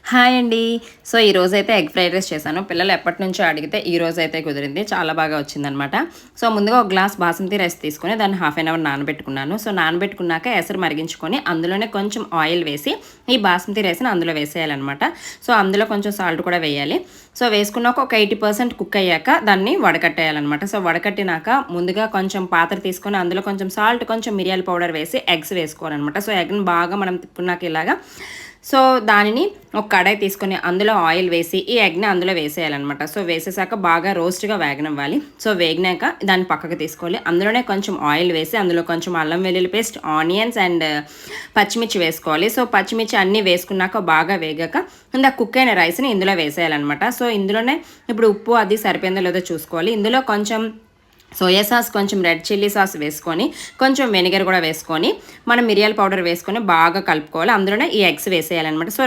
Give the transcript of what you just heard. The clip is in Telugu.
హాయ్ అండి. సో, ఈరోజైతే ఎగ్ ఫ్రైడ్ రైస్ చేశాను. పిల్లలు ఎప్పటినుంచో అడిగితే ఈరోజైతే కుదిరింది. చాలా బాగా వచ్చిందనమాట. సో, ముందుగా ఒక గ్లాస్ బాసమతి రైస్ తీసుకొని దాన్ని హాఫ్ ఎన్ అవర్ నానబెట్టుకున్నాను. సో, నానబెట్టుకున్నాక ఎసరు మరిగించుకొని అందులోనే కొంచెం ఆయిల్ వేసి ఈ బాసమతి రైస్‌ని అందులో వేసేయాలనమాట. సో, అందులో కొంచెం సాల్ట్ కూడా వేయాలి. సో, వేసుకున్నాక ఒక 80% కుక్ అయ్యాక దాన్ని వడకట్టేయాలనమాట. సో, వడకట్టినాక ముందుగా కొంచెం పాత్ర తీసుకొని అందులో కొంచెం సాల్ట్, కొంచెం మిరియాల పౌడర్ వేసి ఎగ్స్ వేసుకోవాలనమాట. సో, ఎగ్‌ని బాగా మనం తిప్పుకున్నాక ఇలాగా సో, దానిని ఒక కడాయి తీసుకొని అందులో ఆయిల్ వేసి ఈ ఎగ్‌ని అందులో వేసేయాలనమాట. సో, వేసేసాక బాగా రోస్ట్‌గా వేగనివ్వాలి. సో, వేగినాక దాన్ని పక్కకు తీసుకోవాలి. అందులోనే కొంచెం ఆయిల్ వేసి అందులో కొంచెం అల్లం వెల్లుల్లి పేస్ట్, ఆనియన్స్ అండ్ పచ్చిమిర్చి వేసుకోవాలి. సో, పచ్చిమిర్చి అన్నీ వేసుకున్నాక బాగా వేగాక ఇందాక కుక్ అయిన రైస్‌ని ఇందులో వేసేయాలనమాట. సో, ఇందులోనే ఇప్పుడు ఉప్పు అది సరిపోయిందో లేదో చూసుకోవాలి. ఇందులో కొంచెం సోయా సాస్, కొంచెం రెడ్ చిల్లీ సాస్ వేసుకొని, కొంచెం వెనిగర్ కూడా వేసుకొని, మనం మిరియాల పౌడర్ వేసుకొని బాగా కలుపుకోవాలి. అందులోనే ఈ ఎగ్స్ వేసేయాలనమాట. సో